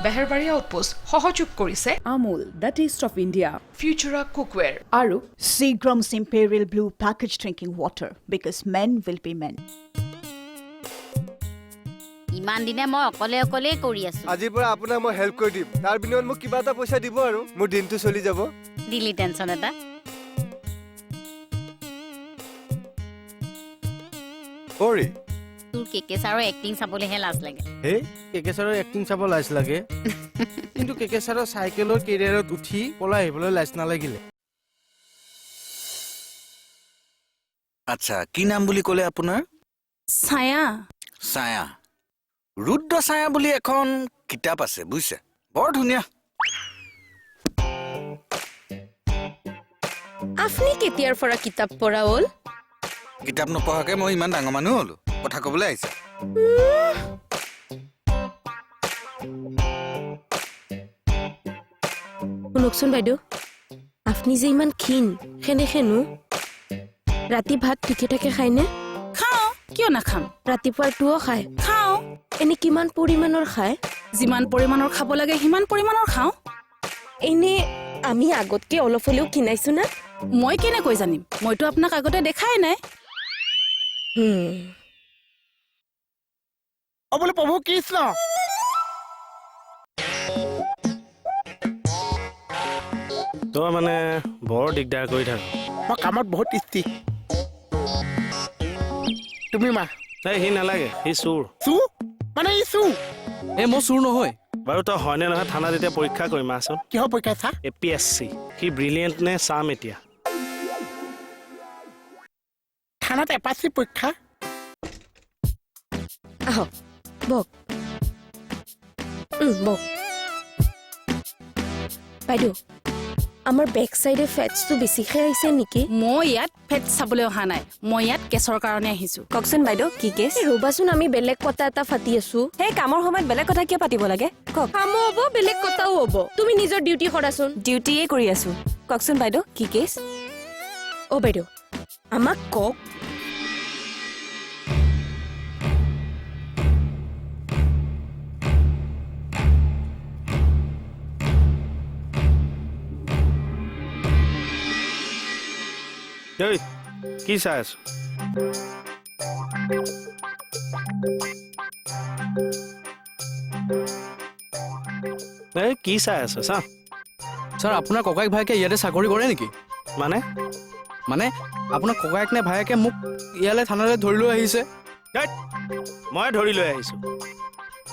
বেহেৰবাৰী outpost সহযোগ কৰিছে Amul, the taste of India. ফিউচাৰা কুকৱেৰ Aru, Seagram's Imperial Blue packaged drinking water because men will be men. ইমান দিনে মই অকলে কৰি আছো আজিৰ পৰা আপোনাক মই হেল্প কৰি দিম তাৰ বিনিময়ত মোক কিবা এটা পইচা দিব আৰু মোৰ দিনটো চলি যাব দিলি টেনচন এটা অৰি তোৰ কেকে ছাৰৰ এক্টিং চাবলৈহে লাজ লাগে হে কেকে ছাৰৰ এক্টিং চাব লাজ লাগে কিন্তু কেকে ছাৰৰ চাইকেলৰ কেৰিয়াৰত উঠি পলাই আহিবলৈ লাজ নালাগিলে আচ্ছা কি নাম বুলি ক'লে আপোনাৰ ছায়া ছায়া ৰুদ্ৰ ছায়া বুলি এখন কিতাপ আছে বুজিছে বৰ ধুনীয়া আপুনি কেতিয়াৰ পৰা কিতাপ পঢ়া হ'ল কিতাপ নপঢ়াকে মই ইমান ডাঙৰ মানুহ হলো কথা ক'বলৈ আহিছে শুনকচোন বাইদেউ আপুনি যে ইমান ক্ষীণ সেনেকেনো ৰাতি ভাত ঠিকে থাকে খায়নে খাওঁ কিয় নাখাম ৰাতিপুৱাৰটোও খায় খাওঁ এনে কিমান পৰিমাণৰ খায় যিমান পৰিমাণৰ খাব লাগে সিমান পৰিমাণৰ খাওঁ এনে আমি আগতকে অলপ হ'লেও ক্ষীণাইছো না মই কেনেকৈ জানিম মইতো আপোনাক আগতে দেখাই নাই অ বোলে প্ৰভু কৃষ্ণ তই মানে বৰ দিগদাৰ কৰি থাক মই কামত বহুত ষ্টিক তুমি মা এই সি নালাগে সি চোৰ চু মানে ই চু মই চোৰ নহয় বাৰু তই হয়নে নহয় থানাত এতিয়া পৰীক্ষা কৰিম আচোন কিহৰ পৰীক্ষা চা APSC সি ব্ৰিলিয়েণ্ট নে চাম এতিয়া থানাত এপাচি পৰীক্ষা আহক বক বক বাইদেউ আমাৰ বেক চাইডে ফেটছটো বেছিকৈ আহিছে নেকি মই ইয়াত ফেট চাবলৈ অহা নাই মই ইয়াত কেছৰ কাৰণে আহিছো কওকচোন বাইদেউ কি কেছ ৰ'বাচোন আমি বেলেগ কথা এটা পাতি আছো সেই কামৰ সময়ত বেলেগ কথা কিয় পাতিব লাগে কওক কামো হ'ব বেলেগ কথাও হ'ব তুমি নিজৰ ডিউটি কৰাচোন ডিউটিয়ে কৰি আছো কওকচোন বাইদেউ কি কেছ অ' বাইদেউ আমাক কওক ঐ কি চাই আছো এই কি চাই আছো চা ছাৰ আপোনাৰ ককায়েক ভায়েকে ইয়াতে চাকৰি কৰে নেকি মানে আপোনাৰ ককায়েক নে ভায়েকে মোক ইয়ালৈ থানালৈ ধৰি লৈ আহিছে মই ধৰি লৈ আহিছো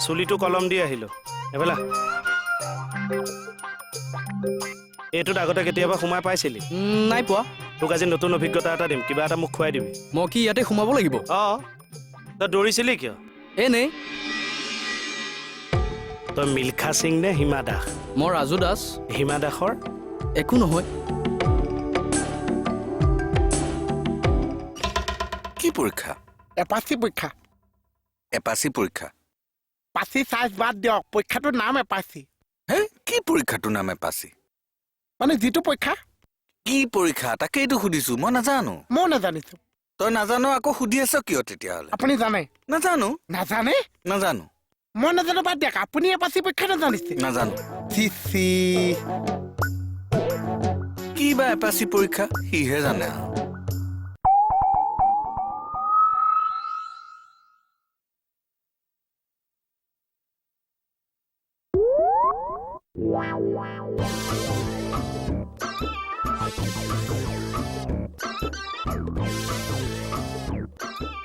চুলিটো কলম দি আহিলো এবেলা এইটোত আগতে কেতিয়াবা সোমাই পাইছিলি নাই পোৱা তোক আজি নতুন অভিজ্ঞতা এটা দিম কিবা এটা মোক খুৱাই দিবি মই কি ইয়াতে সোমাব লাগিব তই দৌৰিছিলি কিয় এনেই তই মিল্খা সিং নে হিমা দাস মই ৰাজু দাস হিমা দাসৰ একো নহয় কি পৰীক্ষা এপাচি পৰীক্ষা এপাচি পৰীক্ষা পাচি চাইজ বাদ দিয়ক পৰীক্ষাটোৰ নাম এপাচি হে কি পৰীক্ষাটোৰ নাম এপাচি মানে যিটো পৰীক্ষা কি পৰীক্ষা তাকেইটো সুধিছো মই নাজানো মই নাজানিছো তই নাজানো আকৌ সুধি আছ কিয় তেতিয়াহ'লে আপুনি জানে নাজানো নাজানে নাজানো মই নাজানো বাদ দিয়ক আপুনি এপাচি পৰীক্ষা নাজানিছে নাজানো চিচি কি বা এপাচি পৰীক্ষা সিহে জানে আৰু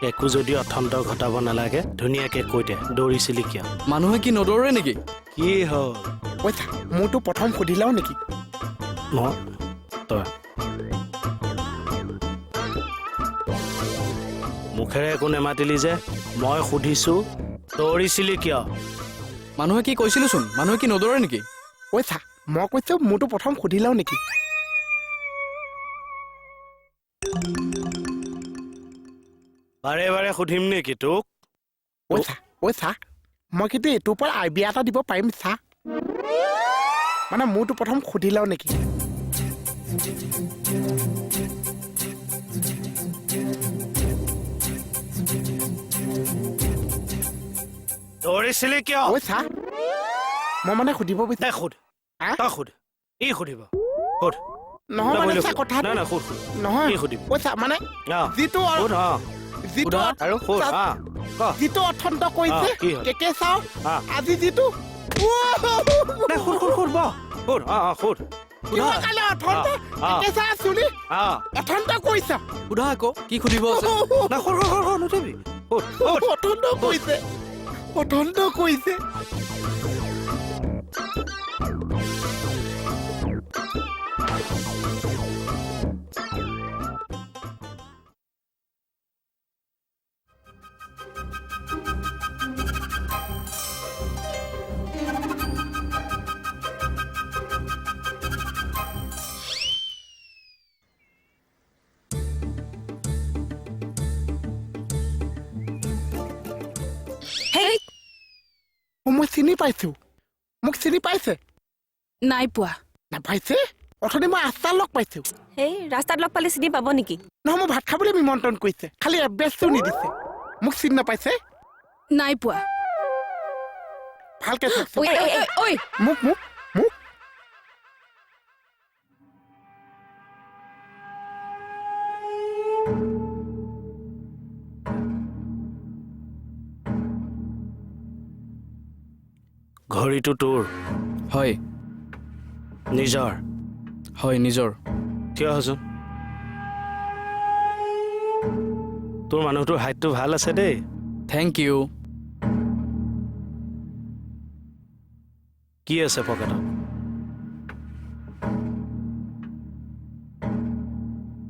একো যদি অথন্ত ঘটাব নালাগে ধুনীয়াকে কৈ দে দৌৰিছিলি কিয় মানুহে কি নদৌৰে নেকি কি হ'ল পইচা মোৰতো প্ৰথম সুধি লওঁ নেকি তই মুখেৰে একো নেমাতিলি যে মই সুধিছো দৌৰিছিলি কিয় মানুহে কি কৈছিলোচোন মানুহে কি নদৌৰে নেকি পইচা মই কৈছো মোৰতো প্ৰথম সুধি লওঁ নেকি বাৰে বাৰে সুধিম নেকি তোক পইচা মই কিন্তু এইটোৰ পৰা আইডিয়া এটা দিব পাৰিম চা মানে মোৰতো প্ৰথম সুধি লওঁ নেকি দৌৰিছিলি কিয় পইচা মই মানে সুধিব দে বিচাৰিছো সোধ হা? তই সোধ ই সুধিব সোধ নহয় মানে চা কথা নাই নাই সোধ সোধ নহয় ই সুধিব ঐ চা মানে অঁ যিটো সোধ অঁ যিটো আৰু সোধ চা, অঁ ক যিটো অথন্ত কৈছে কি হ'ল? কেকে চাও অঁ আজি যিটো দে সোধ সোধ সোধ বহ সোধ অঁ অঁ সোধ কিহৰ কাৰণে অথন্ত অঁ কেকে চা চুলি অঁ অথন্ত কৈছা সোধা আকৌ কি সুধিব আছে না সোধ সোধ সোধ নুঠিবি সোধ সোধ অথন্ত কৈছে অথন্ত কৈছে হেই মই চিনি পাইছো মোক চিনি পাইছে নাই পোৱা নাপাইছে অথনি মই আস্তাৰ লগ পাইছো হেই ৰাস্তাত লগ পালে চিনি পাব নেকি নহয় মই ভাত খাবলৈ নিমন্ত্ৰণ কৰিছে খালি এড্ৰেছটো নিদিছে মোক চিনি নাপাইছে নাই পোৱা ভালকে চাওকচোন। ঐ ঐ ঐ ঐ মোক মোক মোক ঘড়ীটো তোৰ হয় নিজৰ হয় নিজৰ থিয় হচোন তোৰ মানুহটোৰ হাইটটো ভাল আছে দেই থেংক ইউ কি আছে পকেটত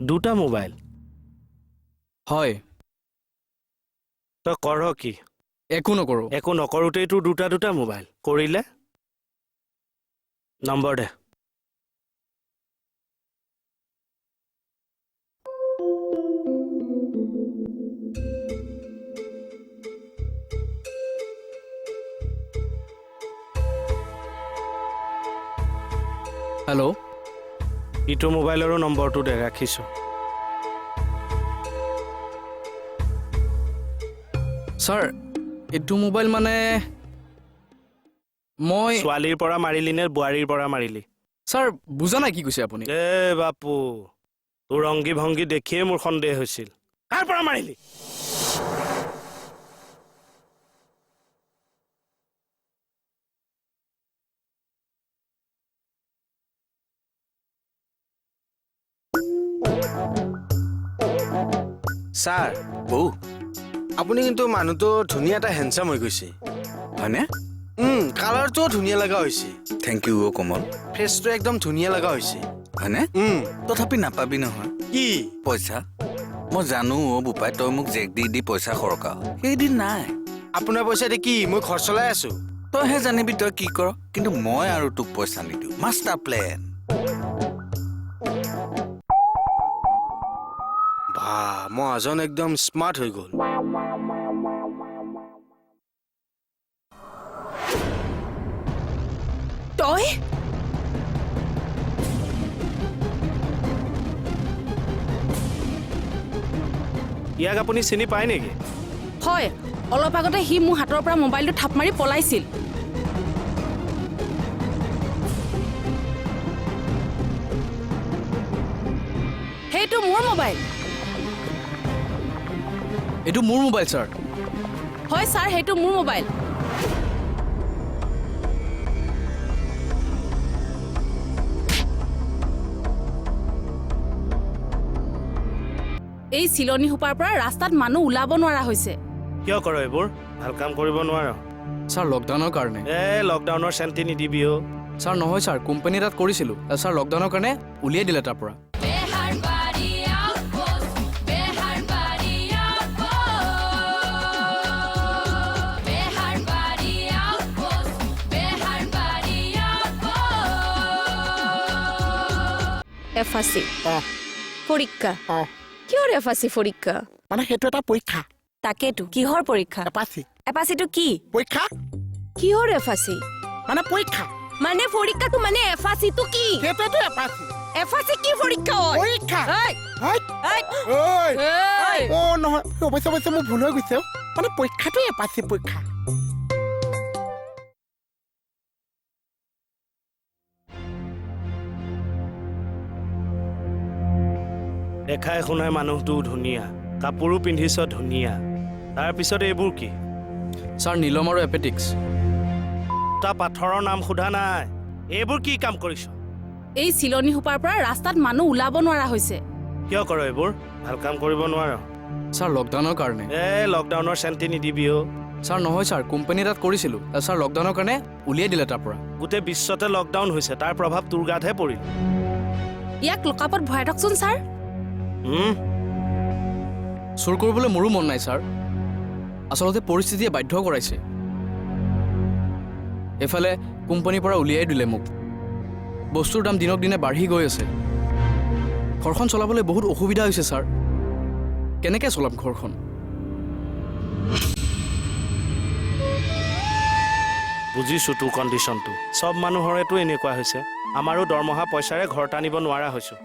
দুটা মোবাইল হয় তই কৰ কি একো নকৰোঁ একো নকৰোঁতেই তোৰ দুটা দুটা মোবাইল কৰিলে নম্বৰ দে হেল্ল' ইটো মোবাইলৰো নম্বৰটো দে ৰাখিছোঁ ছাৰ এইটো মোবাইল মানে মই ছোৱালীৰ পৰা মাৰিলি নে বোৱাৰীৰ পৰা মাৰিলি ছাৰ বুজা নাই কি কৈছে আপুনি এ বাপু তোৰ অংগী ভংগী দেখিয়ে মোৰ সন্দেহ হৈছিল কাৰ পৰা মাৰিলি ছাৰ বৌ আপুনি কিন্তু মানুহটো ধুনীয়া এটা হেণ্ডচাম হৈ গৈছে হয়নে কালাৰটোও ধুনীয়া লগা হৈছে থেংক ইউ অ' কমল ফেচটো একদম ধুনীয়া লগা হৈছে হয়নে তথাপি নাপাবি নহয় কি পইচা মই জানো অ' বোপাই তই মোক জেক দি দি পইচা সৰকাও সেইদিন নাই আপোনাৰ পইচা দি কি মই ঘৰ চলাই আছো তইহে জানিবি তই কি কৰ কিন্তু মই আৰু তোক পইচা নিদিওঁ মাষ্টাৰ প্লেন বা মহাজন একদম স্মাৰ্ট হৈ গ'ল তই ইয়াক আপুনি চিনি পায় নেকি হয় অলপ আগতে সি মোৰ হাতৰ পৰা মোবাইলটো থাপ মাৰি পলাইছিল সেইটো মোৰ মোবাইল এইটো মোৰ মোবাইল ছাৰ হয় ছাৰ সেইটো মোৰ মোবাইল এই চিলনী সোপাৰ পৰা ৰাস্তাত মানুহ ওলাব নোৱাৰা হৈছে কিয় কৰ এইবোৰ ভাল কাম কৰিব নোৱাৰ ছাৰ লকডাউনৰ কাৰণে লকডাউনৰ চেণ্টি নিদিবি অ' ছাৰ নহয় ছাৰ কোম্পানী এটাত কৰিছিলোঁ ছাৰ লকডাউনৰ কাৰণে উলিয়াই দিলে তাৰ পৰা এফাচি অ পৰীক্ষা অ কিহৰ এফাচি পৰীক্ষা মানে সেইটো এটা পৰীক্ষা তাকেতো কিহৰ পৰীক্ষা এপাচি এফাচিটো কি পৰীক্ষা কিহৰ এফাচি মানে পৰীক্ষা মানে পৰীক্ষাটো মানে এফাচিটো কি সেইটোৱেতো এপাচি এফাচি কি পৰীক্ষা হয় পৰীক্ষা এই, হয় এই, ঐ এই। অ' নহয় অৱশ্যে মোৰ ভুল হৈ গৈছে মানে পৰীক্ষাটো এপাচি পৰীক্ষা দেখাই শুনাই মানুহটো ধুনীয়া কাপোৰো পিন্ধিছ ধুনীয়া তাৰপিছত এইবোৰ কি ছাৰ নীলম আৰু এপেটিক্স তাৰ পাথৰৰ নাম সোধা নাই এইবোৰ কি কাম কৰিছ এই চিলনি সোপাৰ পৰা ৰাস্তাত মানুহ ওলাব নোৱাৰা হৈছে কিয় কৰ এইবোৰ ভাল কাম কৰিব নোৱাৰ ছাৰ লকডাউনৰ কাৰণে লকডাউনৰ চেণ্টি নিদিবি অ' ছাৰ নহয় ছাৰ কোম্পানী তাত কৰিছিলোঁ ছাৰ লকডাউনৰ কাৰণে উলিয়াই দিলে তাৰ পৰা গোটেই বিশ্বতে লকডাউন হৈছে তাৰ প্ৰভাৱ তোৰ গাতহে পৰিল ইয়াক লকাপত ভৰাই থকচোন ছাৰ চুৰ কৰিবলৈ মোৰো মন নাই ছাৰ আচলতে পৰিস্থিতিয়ে বাধ্য কৰাইছে এফালে কোম্পানীৰ পৰা উলিয়াই দিলে মোক বস্তুৰ দাম দিনক দিনে বাঢ়ি গৈ আছে ঘৰখন চলাবলৈ বহুত অসুবিধা হৈছে ছাৰ কেনেকৈ চলাম ঘৰখন বুজিছোঁ তোৰ কণ্ডিশ্যনটো চব মানুহৰেতো এনেকুৱা হৈছে আমাৰো দৰমহা পইচাৰে ঘৰ টানিব নোৱাৰা হৈছোঁ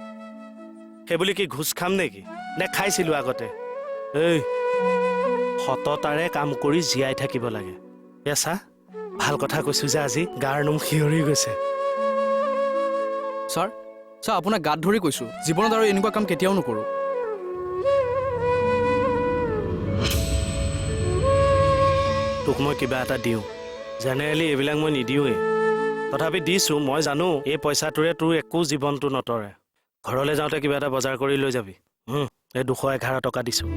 সেইবুলি কি ঘোচ খাম নেকি নে খাইছিলোঁ আগতে এই সততাৰে কাম কৰি জীয়াই থাকিব লাগে চা ভাল কথা কৈছোঁ যে আজি গাৰ নোম শিয়ৰি গৈছে ছাৰ ছাৰ আপোনাক গাত ধৰি কৈছোঁ জীৱনত আৰু এনেকুৱা কাম কেতিয়াও নকৰোঁ তোক মই কিবা এটা দিওঁ জেনেৰেলি এইবিলাক মই নিদিওঁৱেই তথাপি দিছোঁ মই জানো এই পইচাটোৰে তোৰ একো জীৱনটো নতৰে ঘৰলৈ যাওঁতে কিবা এটা বজাৰ কৰি লৈ যাবি এই 211 টকা দিছোঁ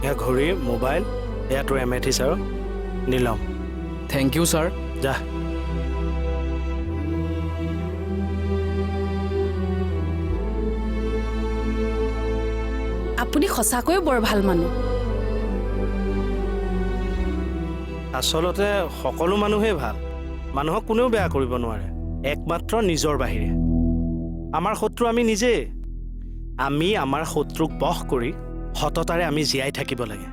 এয়া ঘড়ী মোবাইল এয়া তোৰ এমেথিছ আৰু নীলম থেংক ইউ ছাৰ যা আপুনি সঁচাকৈয়ে বৰ ভাল মানুহ আচলতে সকলো মানুহেই ভাল মানুহক কোনেও বেয়া কৰিব নোৱাৰে একমাত্ৰ নিজৰ বাহিৰে আমাৰ শত্ৰু আমি নিজেই আমি আমাৰ শত্ৰুক বশ কৰি সততাৰে আমি জীয়াই থাকিব লাগে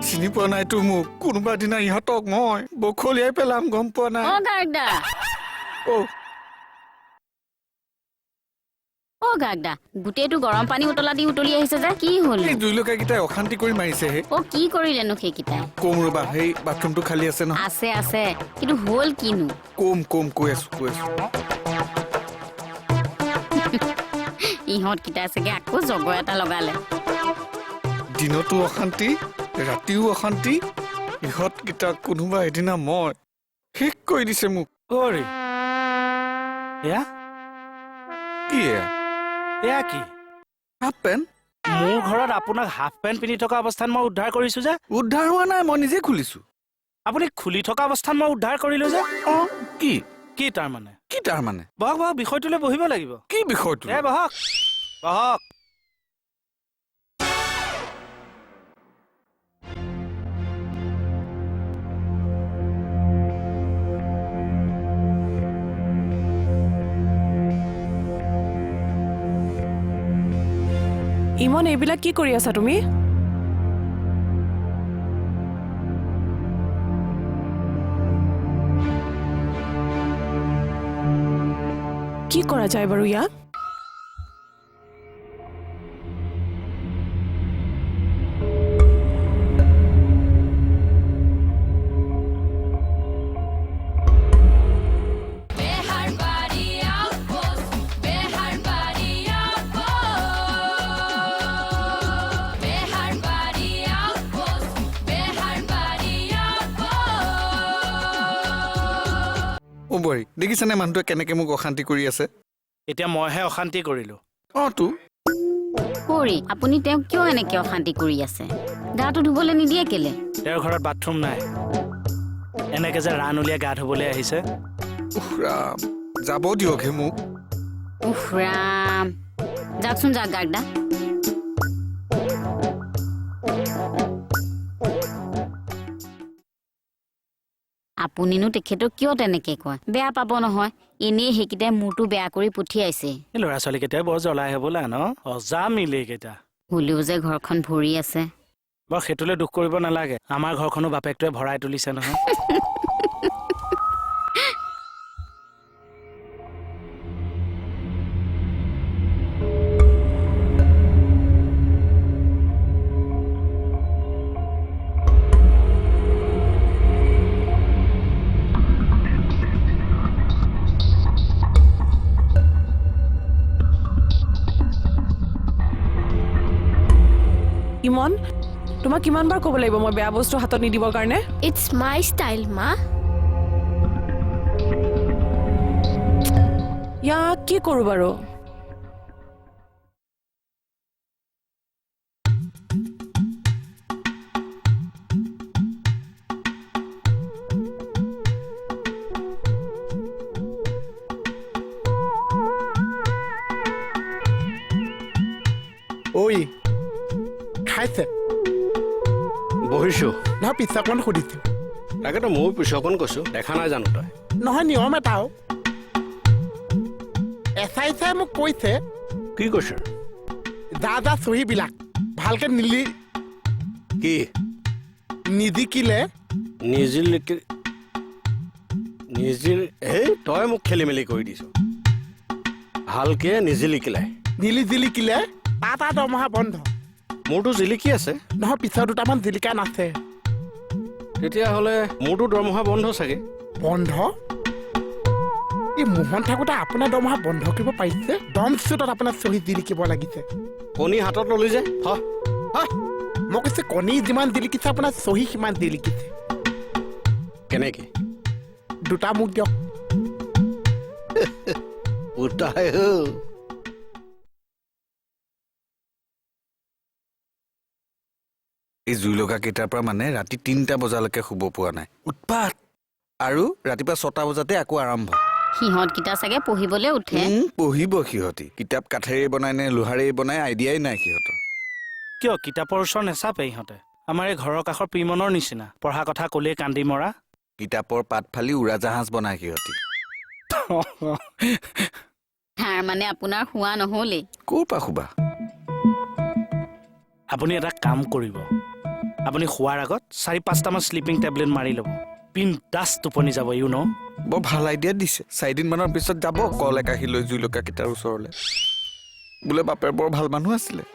চিনি পোৱা নাইতো মোক কোনোবা দিনা ইহঁতক মই বখলিয়াই পেলাম গম পোৱা নাই গাগদা গাগদা গোটেইটো গৰম পানী উতলা দি উতলি আহিছে যে কি হ'ল এই দুইলোকেইটাই অশান্তি কৰি মাৰিছেহে কি কৰিলেনো সেইকেইটাই কম ৰবা সেই বাথৰুমটো খালী আছে ন আছে কিন্তু হ'ল কিনো কম কৈ আছো ইহঁতকেইটাই চাগে আকৌ জগৰ এটা লগালে দিনতো অশান্তি ৰাতিও অশান্তি ইহঁতকেইটা কোনোবা এদিনা মই শেষ কৰি দিছে মোক এয়া কি এয়া কি হাফ পেণ্ট মোৰ ঘৰত আপোনাক হাফ পেণ্ট পিন্ধি থকা অৱস্থাত মই উদ্ধাৰ কৰিছোঁ যে উদ্ধাৰ হোৱা নাই মই নিজে খুলিছো আপুনি খুলি থকা অৱস্থাত মই উদ্ধাৰ কৰিলোঁ যে কি তাৰমানে বহক বিষয়টোলৈ বহিব লাগিব কি বিষয়টো বহক ইমন এইবিলাক কি কৰি আছা তুমি কি কৰা যায় বাৰু ইয়াক দেখিছানে মানুহটোৱে কেনেকে মোক অশান্তি কৰি আছে এতিয়া মইহে অশান্তি কৰিলোঁ আপুনি তেওঁক কিয় এনেকে অশান্তি কৰি আছে গাটো ধুবলৈ নিদিয়ে কেলে তেওঁৰ ঘৰত বাথৰুম নাই এনেকে যে ৰাণ উলিয়াই গা ধুবলৈ আহিছে যাব দিয়কহে মোক ৰাম যাওকচোন যাওক গাগদা আপুনিনো তেখেতক কিয় তেনেকে কয় বেয়া পাব নহয় এনেই সেইকেইটাই মূৰটো বেয়া কৰি পঠিয়াইছে এই ল'ৰা ছোৱালীকেইটাই বৰ জ্বলাই হ'বলা ন অজা মিলি এইকেইটা হ'লেও যে ঘৰখন ভৰি আছে বৰ সেইটোলৈ দুখ কৰিব নালাগে আমাৰ ঘৰখনো বাপেকটোৱে ভৰাই তুলিছে নহয় ইমন তোমাক কিমান বাৰ ক'ব লাগিব মই বেয়া বস্তু হাতত নিদিবৰ কাৰণে ইটছ মাই ষ্টাইল মা ইয়াক কি কৰোঁ বাৰু ঐ খাইছে বহিছো নহয় পিছাকণ সুধিছো তাকেতো ময়ো পিছকণ কৈছো দেখা নাই জানো তই নহয় নিয়ম এটাও এচাই চাই মোক কৈছে কি কৈছে যা চহীবিলাক ভালকে কি নিজিকিলে এই তই মোক খেলি মেলি কৰি দিছ ভালকে নিজিলিকিলাই জিলিকিলে তাৰ দৰমহা বন্ধ মোৰতো জিলিকি আছে নহয় পিছৰ দুটামান জিলিকা নাছে তেতিয়াহ'লে মোৰতো দৰমহা বন্ধ চাগে বন্ধ এই মোহন থাকোঁতে আপোনাৰ দৰমহা বন্ধ কৰিব পাৰিছে দম চুটত আপোনাৰ চহী জিলিকিব লাগিছে কণী হাতত ললি যে মই কৈছে কণী যিমান জিলিকিছে আপোনাৰ চহী সিমান জিলিকিছে কেনেকে দুটা মোক দিয়ক উঠাই এই জুইলগা কেইটাৰ পৰা মানে ৰাতি 3টা বজালৈকে শুব পোৱা নাই উৎপাত আৰু ৰাতিপুৱা 6টা বজাতে আকৌ আৰম্ভ সিহঁতকেইটা চাগে পঢ়িবলৈ উঠে পঢ়িব সিহঁতি কিতাপ কাঠেৰে বনাই নে লোহাৰে বনাই আইডিয়াই নাই সিহঁতৰ কিয় কিতাপৰ ওচৰ নেচাপে ইহঁতে আমাৰ এই ঘৰৰ কাষৰ প্ৰিমনৰ নিচিনা পঢ়া কথা ক'লেই কান্দি মৰা কিতাপৰ পাত ফালি উৰাজাহাজ বনাই সিহঁতি তাৰ মানে আপোনাৰ হোৱা নহ'লেই ক'ৰ পৰা শুবা আপুনি এটা কাম কৰিব আপুনি শোৱাৰ আগত 4-5টামান শ্লিপিং টেবলেট মাৰি ল'ব বিন্দাছ টোপনি যাব ইউ ন বৰ ভাল আইডিয়া দিছে 4 দিনমানৰ পিছত যাব কল একাশী লৈ জুইলগা কেইটাৰ ওচৰলৈ বোলে বাপেৰ বৰ ভাল মানুহ আছিলে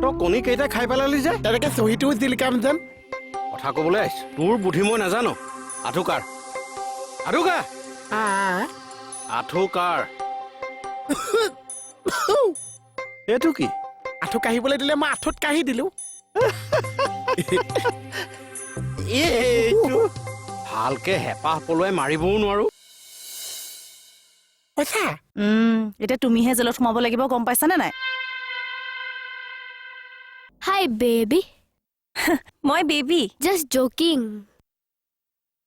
তই কণী কেইটা খাই পেলালি যে তেনেকে চহীটোও জিলিকাম যেন কথা ক'বলৈ আহিছো তোৰ বুদ্ধি মই নাজানো আঠুকাৰ এইটো কি আঁঠু কাঢ়িবলৈ দিলে মই আঁঠুত কাঢ়ি দিলো এইটো ভালকে হেঁপাহ পলুৱাই মাৰিবও নোৱাৰো পইচা এতিয়া তুমিহে জেলত সোমাব লাগিব গম পাইছানে নাই হাই বেবি মই baby just joking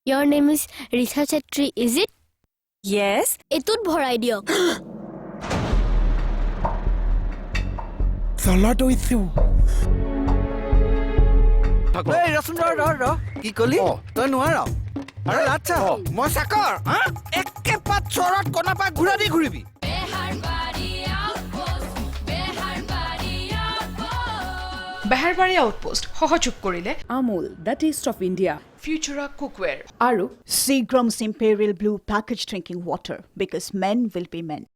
your name is Richa Chhetri is it yes এতুত ভৰাই দিয়ক চল দৈছো এই ৰচোন ৰ কি কলি তই নোৱাৰ আৰে আচ্ছা মই চাকৰ একে পাত চৰত কণা পা ঘূৰা দি ঘূৰিবি বেহাৰবাৰী আউটপোষ্ট সহযোগ কৰিলে Amul, the taste of India. ফিউচাৰা কুকৱেৰ Aru, Seagram's Imperial Blue Packaged Drinking Water because men will be men.